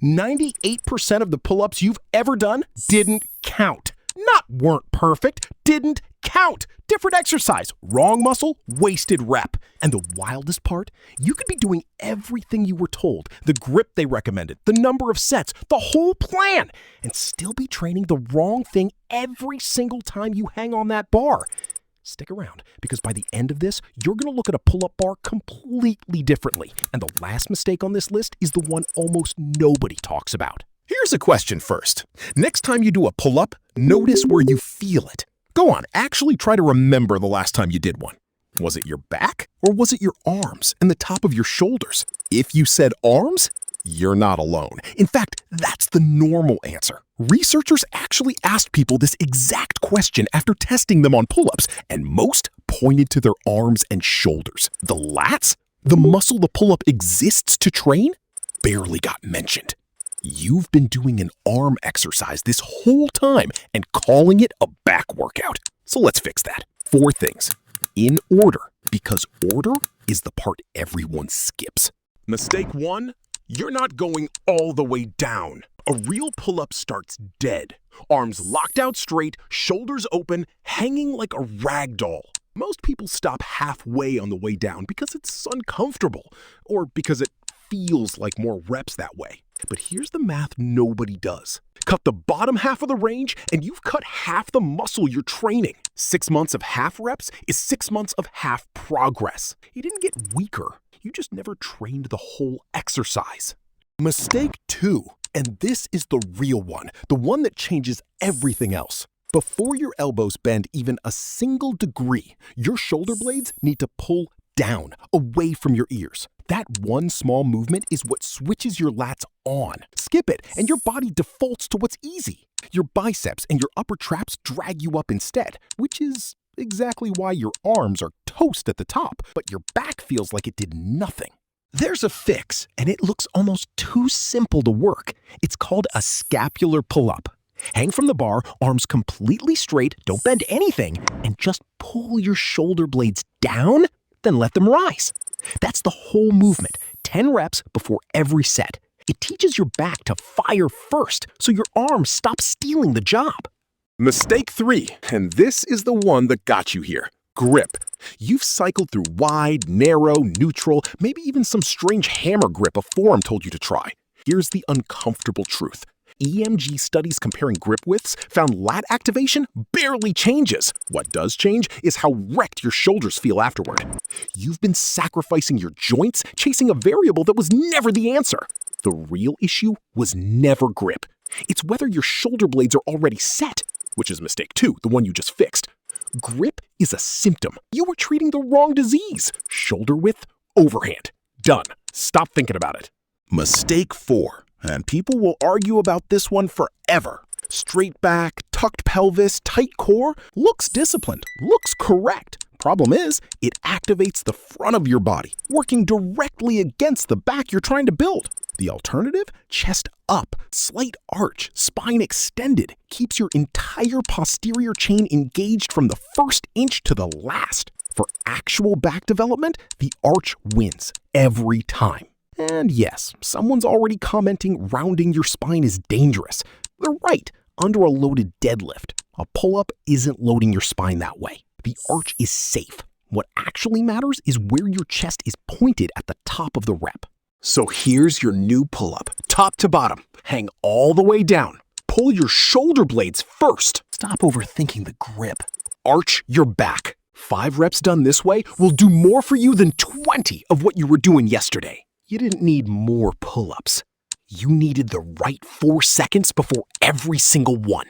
98% of the pull-ups you've ever done didn't count. Not weren't perfect, didn't count. Different exercise, wrong muscle, wasted rep. And the wildest part, you could be doing everything you were told, the grip they recommended, the number of sets, the whole plan, and still be training the wrong thing every single time you hang on that bar. Stick around, because by the end of this, you're going to look at a pull-up bar completely differently. And the last mistake on this list is the one almost nobody talks about. Here's a question first. Next time you do a pull-up, notice where you feel it. Go on, actually try to remember the last time you did one. Was it your back, or was it your arms and the top of your shoulders? If you said arms, you're not alone. In fact, that's the normal answer. Researchers actually asked people this exact question after testing them on pull-ups, and most pointed to their arms and shoulders. The lats, the muscle the pull-up exists to train, barely got mentioned. You've been doing an arm exercise this whole time and calling it a back workout. So let's fix that. 4 things. In order, because order is the part everyone skips. Mistake 1, you're not going all the way down. A real pull-up starts dead. Arms locked out straight, shoulders open, hanging like a rag doll. Most people stop halfway on the way down because it's uncomfortable, or because it feels like more reps that way. But here's the math nobody does. Cut the bottom half of the range, and you've cut half the muscle you're training. 6 months of half reps is 6 months of half progress. You didn't get weaker. You just never trained the whole exercise. Mistake 2, and this is the real one, the one that changes everything else. Before your elbows bend even a single degree, your shoulder blades need to pull down, away from your ears. That one small movement is what switches your lats on. Skip it, and your body defaults to what's easy. Your biceps and your upper traps drag you up instead, which is exactly why your arms are toast at the top, but your back feels like it did nothing. There's a fix, and it looks almost too simple to work. It's called a scapular pull-up. Hang from the bar, arms completely straight, don't bend anything, and just pull your shoulder blades down, then let them rise. That's the whole movement, 10 reps before every set. It teaches your back to fire first, so your arms stop stealing the job. Mistake 3, and this is the one that got you here. Grip. You've cycled through wide, narrow, neutral, maybe even some strange hammer grip a forum told you to try. Here's the uncomfortable truth. EMG studies comparing grip widths found lat activation barely changes. What does change is how wrecked your shoulders feel afterward. You've been sacrificing your joints, chasing a variable that was never the answer. The real issue was never grip. It's whether your shoulder blades are already set, which is mistake 2, the one you just fixed. Grip is a symptom. You were treating the wrong disease. Shoulder width, overhand. Done. Stop thinking about it. Mistake 4. And people will argue about this one forever. Straight back, tucked pelvis, tight core, looks disciplined, looks correct. Problem is, it activates the front of your body, working directly against the back you're trying to build. The alternative? Chest up, slight arch, spine extended, keeps your entire posterior chain engaged from the first inch to the last. For actual back development, the arch wins every time. And yes, someone's already commenting rounding your spine is dangerous. They're right. Under a loaded deadlift, a pull-up isn't loading your spine that way. The arch is safe. What actually matters is where your chest is pointed at the top of the rep. So here's your new pull-up, top to bottom. Hang all the way down. Pull your shoulder blades first. Stop overthinking the grip. Arch your back. 5 reps done this way will do more for you than 20 of what you were doing yesterday. You didn't need more pull-ups. You needed the right 4 seconds before every single one.